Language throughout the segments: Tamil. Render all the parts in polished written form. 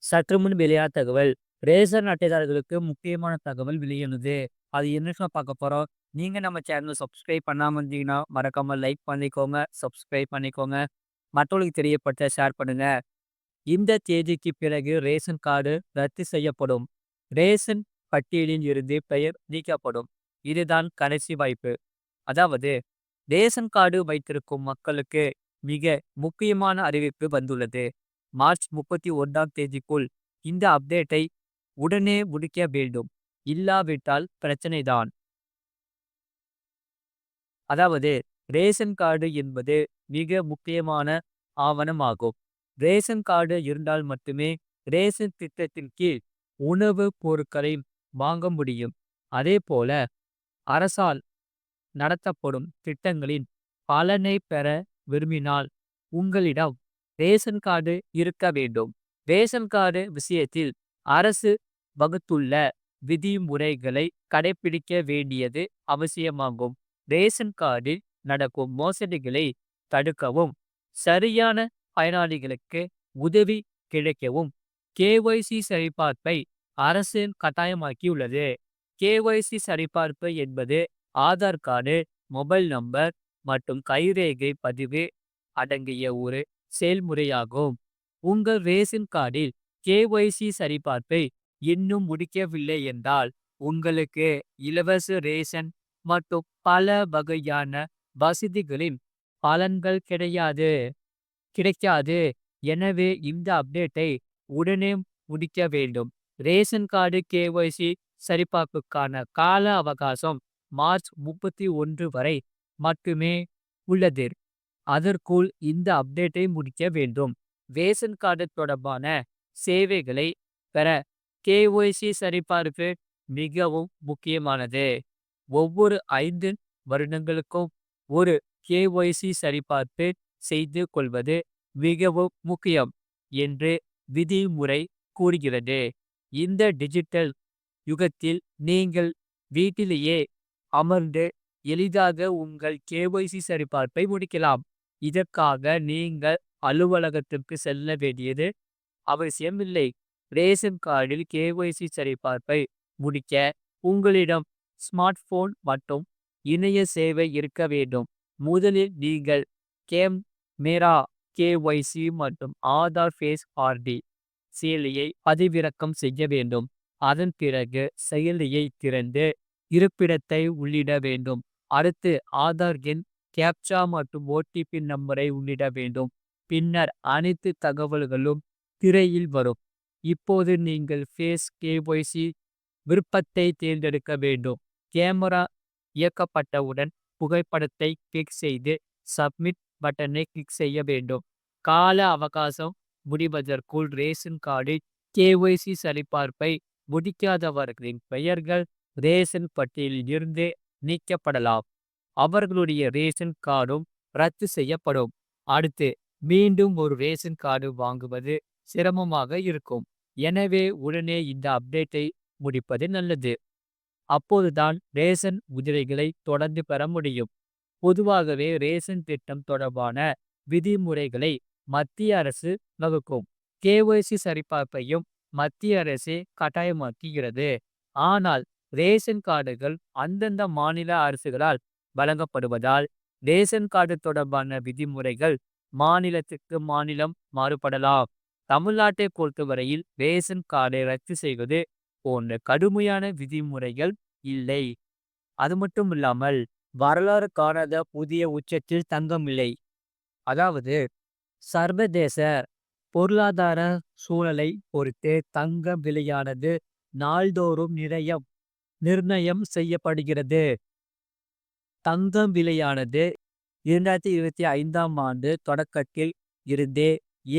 சற்றுமுன் வெளியான தகவல். ரேஷன் அட்டைதாரர்களுக்கு முக்கியமான தகவல் வெளியானது. அது என்னன்னு பார்க்க போறோம். நீங்க நம்ம சேனல சப்ஸ்கிரைப் பண்ணாம இருந்தீங்கன்னா, மறக்காம லைக் பண்ணிக்கோங்க, சப்ஸ்கிரைப் பண்ணிக்கோங்க. மற்றவர்களுக்கு தெரியப்படுத்த ஷேர் பண்ணுங்க. இந்த தேதிக்கு பிறகு ரேஷன் கார்டு ரத்து செய்யப்படும். ரேஷன் பட்டியலில் இருந்து பெயர் நீக்கப்படும். இதுதான் கடைசி வாய்ப்பு. அதாவது ரேஷன் கார்டு வைத்திருக்கும் மக்களுக்கு மிக முக்கியமான அறிவிப்பு வந்துள்ளது. மார்ச் 31ஆம் தேதிக்குள் இந்த அப்டேட்டை உடனே முடிக்க வேண்டும். இல்லாவிட்டால் பிரச்சனை தான். அதாவது ரேஷன் கார்டு என்பது மிக முக்கியமான ஆவணமாகும். ரேஷன் கார்டு இருந்தால் மட்டுமே ரேஷன் திட்டத்தின் கீழ் உணவு பொருட்களை வாங்க முடியும். அதேபோல அரசால் நடத்தப்படும் திட்டங்களின் பலனை பெற விரும்பினால் உங்களிடம் ரேஷன் கார்டு இருக்க வேண்டும். ரேஷன் கார்டு விஷயத்தில் அரசு வகுத்துள்ள விதிமுறைகளை கடைபிடிக்க வேண்டியது அவசியமாகும். ரேஷன் கார்டில் நடக்கும் மோசடிகளை தடுக்கவும், சரியான பயனாளிகளுக்கு உதவி கிடைக்கவும் கேஒய்சி சரிபார்ப்பை அரசு கட்டாயமாக்கியுள்ளது. கேஒய்சி சரிபார்ப்பு என்பது ஆதார் கார்டு, மொபைல் நம்பர் மற்றும் கைரேகை பதிவு அடங்கிய ஒரு செயல்முறையாகும். உங்கள் ரேஷன் கார்டில் கேஒய்சி சரிபார்ப்பை இன்னும் முடிக்கவில்லை என்றால், உங்களுக்கு இலவச ரேஷன் மற்றும் பல வகையான வசதிகளின் பலன்கள் கிடைக்காது. எனவே இந்த அப்டேட்டை உடனே முடிக்க வேண்டும். ரேஷன் கார்டு கேஒய்சி சரிபார்ப்புக்கான கால அவகாசம் மார்ச் 31 வரை மட்டுமே உள்ளது. அதற்குள் இந்த அப்டேட்டை முடிக்க வேண்டும். ரேஷன் கார்டு தொடர்பான சேவைகளை பெற கேஒய்சி சரிபார்ப்பு மிகவும் முக்கியமானது. ஒவ்வொரு 5 வருடங்களுக்கும் ஒரு கேஒய்சி சரிபார்ப்பு செய்து கொள்வது மிகவும் முக்கியம் என்று விதிமுறை கூறுகிறது. இந்த டிஜிட்டல் யுகத்தில் நீங்கள் வீட்டிலேயே அமர்ந்து எளிதாக உங்கள் கேஒய்சி சரிபார்ப்பை முடிக்கலாம். இதற்காக நீங்கள் அலுவலகத்திற்கு செல்ல வேண்டியது அவசியமில்லை. ரேஷன் கார்டில் கேஒய்சி சரிபார்ப்பை முடிக்க உங்களிடம் ஸ்மார்ட் போன் மற்றும் இணைய சேவை இருக்க வேண்டும். முதலில் நீங்கள் கேம் மேரா கேஒய்சி மற்றும் ஆதார் ஃபேஸ் ஆர்டி செயலியை பதிவிறக்கம் செய்ய வேண்டும். அதன் பிறகு செயலியை திறந்து இருப்பிடத்தை உள்ளிட வேண்டும். அடுத்து ஆதார் எண், கேப்சா மற்றும் ஓடிபி நம்பரை உள்ளிட வேண்டும். பின்னர் அனைத்து தகவல்களும் திரையில் வரும். இப்போது நீங்கள் ஃபேஸ் கேஒய்சி விருப்பத்தை தேர்ந்தெடுக்க வேண்டும். கேமரா இயக்கப்பட்டவுடன் புகைப்படத்தை கிளிக் செய்து சப்மிட் பட்டனை கிளிக் செய்ய வேண்டும். கால அவகாசம் முடிவதற்குள் ரேஷன் கார்டில் கேஒய்சி சரிபார்ப்பை முடிக்காதவர்களின் பெயர்கள் ரேஷன் பட்டியலில் இருந்து நீக்கப்படலாம். அவர்களுடைய ரேஷன் கார்டும் ரத்து செய்யப்படும். அடுத்து மீண்டும் ஒரு ரேஷன் கார்டு வாங்குவது சிரமமாக இருக்கும். எனவே உடனே இந்த அப்டேட்டை முடிப்பது நல்லது. அப்போதுதான் ரேஷன் உதவிகளை தொடர்ந்து பெற முடியும். பொதுவாகவே ரேஷன் திட்டம் தொடர்பான விதிமுறைகளை மத்திய அரசு வகுக்கும். கேஒய்சி சரிபார்ப்பையும் மத்திய அரசே கட்டாயமாக்குகிறது. ஆனால் ரேஷன் கார்டுகள் அந்தந்த மாநில அரசுகளால் வழங்கப்படுவதால் ரேஷன் கார்டு தொடர்பான விதிமுறைகள் மாநிலத்துக்கு மாநிலம் மாறுபடலாம். தமிழ்நாட்டை பொறுத்தவரையில் ரேஷன் கார்டை ரத்து செய்வது போன்ற கடுமையான விதிமுறைகள் இல்லை. அது மட்டும் இல்லாமல் வரலாறு காணாத புதிய உச்சத்தில் தங்கம் விலை. அதாவது சர்வதேச பொருளாதார சூழலை பொறுத்து தங்க விலையானது நாள்தோறும் நிர்ணயம் செய்யப்படுகிறது. தங்கம் விலையானது 2025ஆம் ஆண்டு தொடக்கத்தில் இருந்தே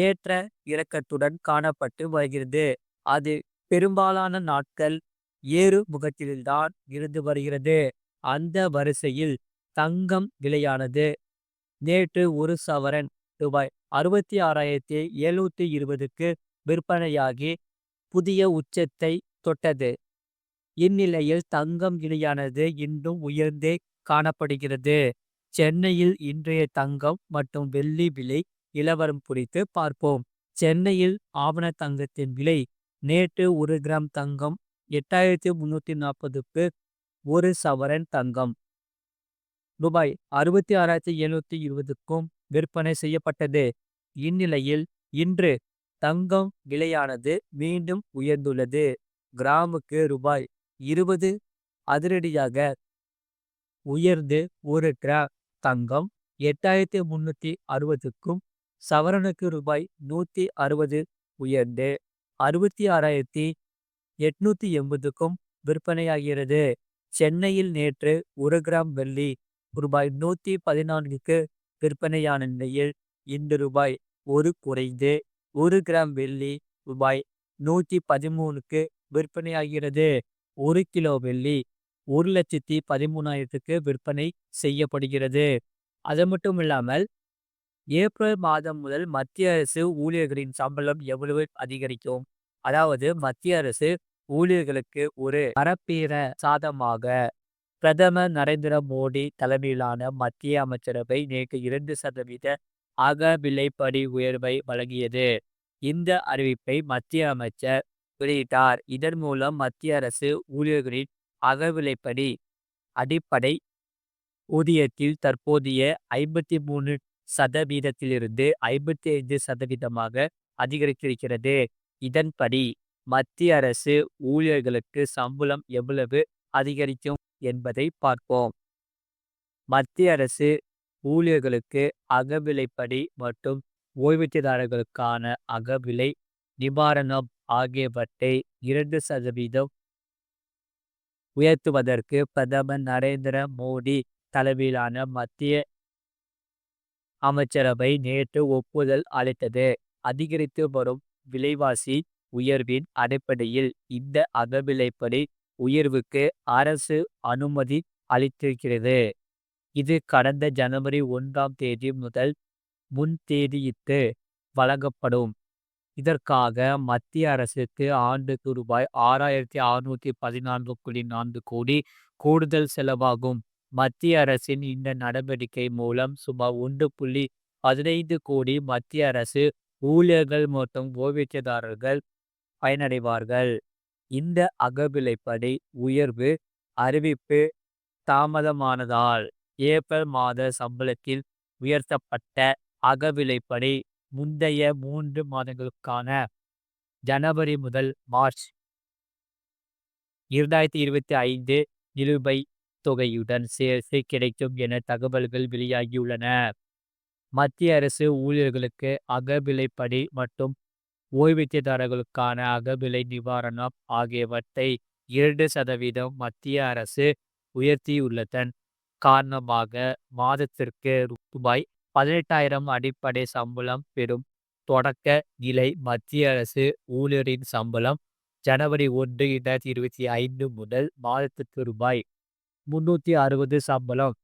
ஏற்ற இறக்கத்துடன் காணப்பட்டு வருகிறது. அது பெரும்பாலான நாட்கள் ஏறு முகத்தில்தான் இருந்து வருகிறது. அந்த வரிசையில் தங்கம் விலையானது நேற்று ஒரு சவரன் ரூபாய் 66,720க்கு விற்பனையாகி புதிய உச்சத்தை தொட்டது. இந்நிலையில் தங்கம் விலையானது இன்னும் உயர்ந்தே காணப்படுகிறது. சென்னையில் இன்றைய தங்கம் மற்றும் வெள்ளி விலை நிலவரம் குறித்து பார்ப்போம். சென்னையில் ஆவண தங்கத்தின் விலை நேற்று 1 கிராம் தங்கம் 8,340க்கு 1 சவரன் தங்கம் ரூபாய் 66,720க்கும் விற்பனை செய்யப்பட்டது. இந்நிலையில் இன்று தங்கம் விலையானது மீண்டும் உயர்ந்துள்ளது. கிராமுக்கு ரூபாய் 20 அதிரடியாக உயர்ந்து 1 கிராம் தங்கம் 8,360க்கும் சவரனுக்கு ரூபாய் 160 உயர்ந்து 66,880க்கும் விற்பனையாகிறது. சென்னையில் நேற்று 1 கிராம் வெள்ளி ரூபாய் 114க்கு விற்பனையான நிலையில் இன்று ரூபாய் 1 குறைந்து 1 கிராம் வெள்ளி ரூபாய் 113க்கு விற்பனையாகிறது. 1 கிலோ வெள்ளி 1,13,000க்கு விற்பனை செய்யப்படுகிறது. அது மட்டும் இல்லாமல் ஏப்ரல் மாதம் முதல் மத்திய அரசு ஊழியர்களின் சம்பளம் எவ்வளவு அதிகரிக்கும்? அதாவது மத்திய அரசு ஊழியர்களுக்கு ஒரு வரப்பேர சாதமாக பிரதமர் நரேந்திர மோடி தலைமையிலான மத்திய அமைச்சரவை நேற்று 2% அகவிலைப்படி உயர்வை வழங்கியது. இந்த அறிவிப்பை மத்திய அமைச்சர் வெளியிட்டார். இதன் மூலம் மத்திய அரசு ஊழியர்களின் அகவிலைப்படி அடிப்படை ஊதியத்தில் தற்போதைய 53%லிருந்து 55%மாக அதிகரித்திருக்கிறது. இதன்படி மத்திய அரசு ஊழியர்களுக்கு சம்பளம் எவ்வளவு அதிகரிக்கும் என்பதை பார்ப்போம். மத்திய அரசு ஊழியர்களுக்கு அகவிலைப்படி மற்றும் ஓய்வூதியதாரர்களுக்கான அகவிலை நிவாரணம் ஆகியவற்றை 2% உயர்த்துவதற்கு பிரதமர் நரேந்திர மோடி தலைமையிலான மத்திய அமைச்சரவை நேற்று ஒப்புதல் அளித்தது. அதிகரித்து வரும் விலைவாசி உயர்வின் அடிப்படையில் இந்த அகவிலைப்படி உயர்வுக்கு அரசு அனுமதி அளித்திருக்கிறது. இது கடந்த ஜனவரி 1ஆம் தேதி முதல் முன்தேதியிட்டு வழங்கப்படும். இதற்காக மத்திய அரசுக்கு ஆண்டுக்கு ரூபாய் 6,614.4 கோடி கூடுதல் செலவாகும். மத்திய அரசின் இந்த நடவடிக்கை மூலம் சுமார் 1,15 கோடி மத்திய அரசு ஊழியர்கள் மற்றும் ஓய்வூதியதாரர்கள் பயனடைவார்கள். இந்த அகவிலைப்படி உயர்வு அறிவிப்பு தாமதமானதால் ஏப்ரல் மாத சம்பளத்தில் உயர்த்தப்பட்ட அகவிலைப்படி முந்தைய 3 மாதங்களுக்கான ஜனவரி முதல் மார்ச் 2025 நிலுவைத் தொகையுடன் சேர்த்து கிடைக்கும் என தகவல்கள் வெளியாகியுள்ளன. மத்திய அரசு ஊழியர்களுக்கு அகவிலைப்படி மற்றும் ஓய்வூதியதாரர்களுக்கான அகவிலை நிவாரணம் ஆகியவற்றை 2% மத்திய அரசு உயர்த்தியுள்ளதன் காரணமாக மாதத்திற்கு ரூபாய் 18,000 அடிப்படை சம்பளம் பெறும் தொடக்க நிலை மத்திய அரசு ஊழியரின் சம்பளம் ஜனவரி 1, 2025 முதல் மாதத்திற்கு ரூபாய் 360 சம்பளம்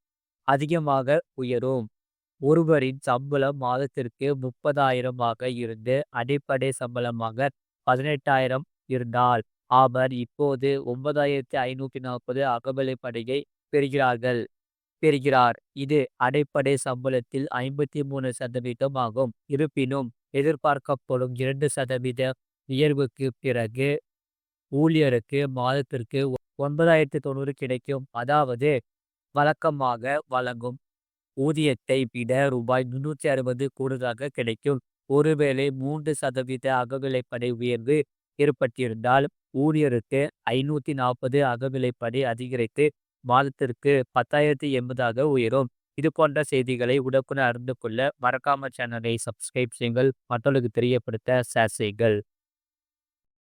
அதிகமாக உயரும். ஒருவரின் சம்பளம் மாதத்திற்கு 30,000 இருந்து அடிப்படை சம்பளமாக 18,000 இருந்தால் அவர் இப்போது 9,540 அகவிலைப்படியை பெறுகிறார். இது அடிப்படை சம்பளத்தில் 53% ஆகும். இருப்பினும் எதிர்பார்க்கப்படும் 2% உயர்வுக்கு பிறகு ஊழியருக்கு மாதத்திற்கு 9,090 கிடைக்கும். அதாவது வழக்கமாக வழங்கும் ஊதியத்தை விட ரூபாய் 360 கூடுதலாக கிடைக்கும். ஒருவேளை 3% அகவிலைப்படி உயர்வு ஏற்பட்டிருந்தால் ஊழியருக்கு 540 அகவிலைப்படி அதிகரித்து மாதத்திற்கு 10,080 உயரும். இது போன்ற செய்திகளை உடனுக்குடன் அறிந்து கொள்ள மறக்காம சேனலை சப்ஸ்கிரைப் செய்யுங்கள். மற்றவர்களுக்கு தெரியப்படுத்த ஷேர் செய்யுங்கள்.